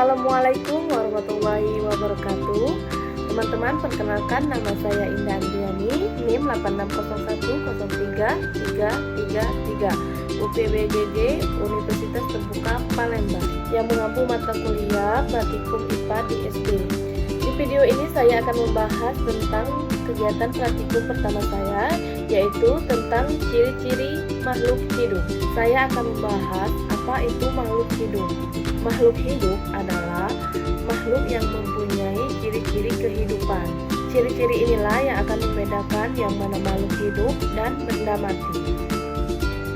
Assalamualaikum warahmatullahi wabarakatuh. Teman-teman, perkenalkan nama saya Indah Andriani, NIM 86013333, UPBGG Universitas Terbuka Palembang, yang mengampu mata kuliah Praktikum IPA di SD. Di video ini saya akan membahas tentang kegiatan praktikum pertama saya, yaitu tentang ciri-ciri makhluk hidup. Saya akan membahas apa itu makhluk hidup. Makhluk hidup adalah makhluk yang mempunyai ciri-ciri kehidupan. Ciri-ciri inilah yang akan membedakan yang mana makhluk hidup dan benda mati.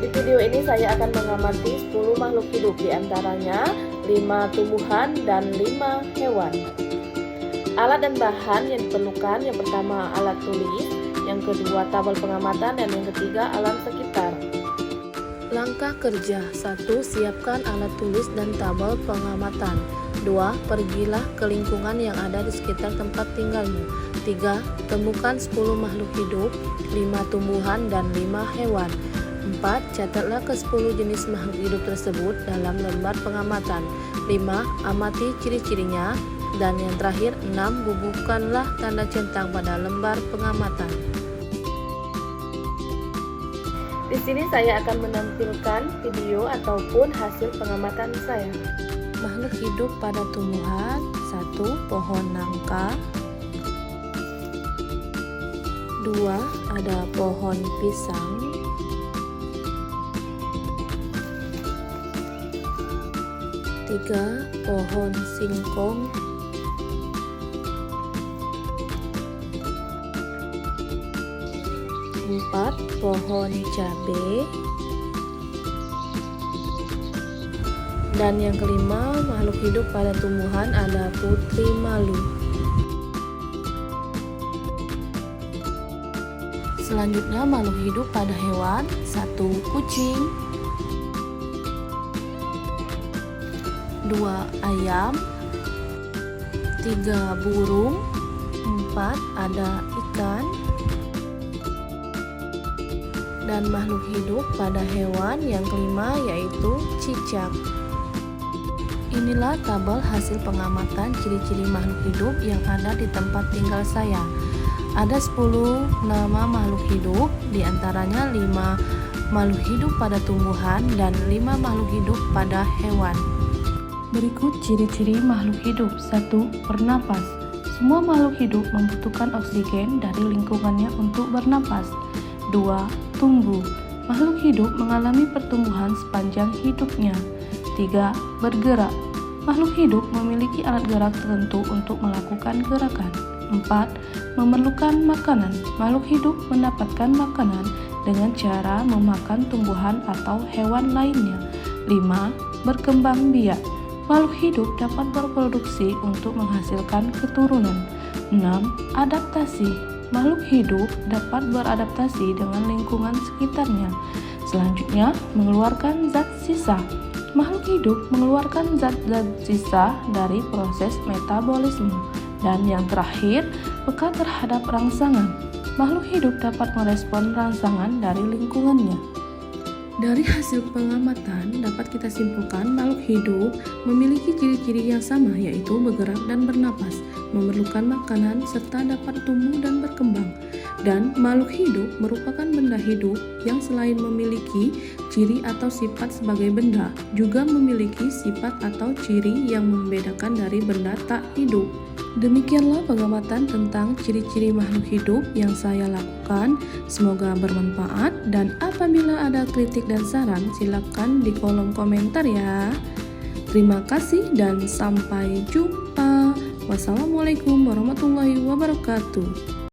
Di video ini saya akan mengamati 10 makhluk hidup, diantaranya 5 tumbuhan dan 5 hewan. Alat dan bahan yang diperlukan, yang pertama alat tulis, yang kedua tabel pengamatan, dan yang ketiga alam sekitar. Langkah kerja: 1. Siapkan alat tulis dan tabel pengamatan. 2. Pergilah ke lingkungan yang ada di sekitar tempat tinggalmu. 3. Temukan 10 makhluk hidup, 5 tumbuhan dan 5 hewan. 4. Catatlah ke 10 jenis makhluk hidup tersebut dalam lembar pengamatan. 5. Amati ciri-cirinya. Dan yang terakhir, 6. Bubuhkanlah tanda centang pada lembar pengamatan. Di sini saya akan menampilkan video ataupun hasil pengamatan saya. Makhluk hidup pada tumbuhan: 1. Pohon nangka. 2. Ada pohon pisang. 3. Pohon singkong. 4. Pohon cabai. Dan yang kelima, makhluk hidup pada tumbuhan ada putri malu. Selanjutnya, makhluk hidup pada hewan: 1. Kucing. 2. Ayam. 3. Burung. 4. Ada ikan. Dan makhluk hidup pada hewan yang kelima yaitu cicak. Inilah tabel hasil pengamatan ciri-ciri makhluk hidup yang ada di tempat tinggal saya. Ada 10 nama makhluk hidup, diantaranya 5 makhluk hidup pada tumbuhan dan 5 makhluk hidup pada hewan. Berikut ciri-ciri makhluk hidup. 1. Bernapas. Semua makhluk hidup membutuhkan oksigen dari lingkungannya untuk bernapas. 2. Tumbuh. Makhluk hidup mengalami pertumbuhan sepanjang hidupnya. 3. Bergerak. Makhluk hidup memiliki alat gerak tertentu untuk melakukan gerakan. 4. Memerlukan makanan. Makhluk hidup mendapatkan makanan dengan cara memakan tumbuhan atau hewan lainnya. 5. Berkembang biak. Makhluk hidup dapat berproduksi untuk menghasilkan keturunan. 6. Adaptasi. Makhluk hidup dapat beradaptasi dengan lingkungan sekitarnya. Selanjutnya, mengeluarkan zat sisa. Makhluk hidup mengeluarkan zat-zat sisa dari proses metabolisme. Dan yang terakhir, peka terhadap rangsangan. Makhluk hidup dapat merespon rangsangan dari lingkungannya. Dari hasil pengamatan dapat kita simpulkan makhluk hidup memiliki ciri-ciri yang sama, yaitu bergerak dan bernapas, memerlukan makanan, serta dapat tumbuh dan berkembang. Dan makhluk hidup merupakan benda hidup yang selain memiliki ciri atau sifat sebagai benda, juga memiliki sifat atau ciri yang membedakan dari benda tak hidup. Demikianlah pengamatan tentang ciri-ciri makhluk hidup yang saya lakukan. Semoga bermanfaat, dan apabila ada kritik dan saran silakan di kolom komentar ya. Terima kasih dan sampai jumpa. Wassalamualaikum warahmatullahi wabarakatuh.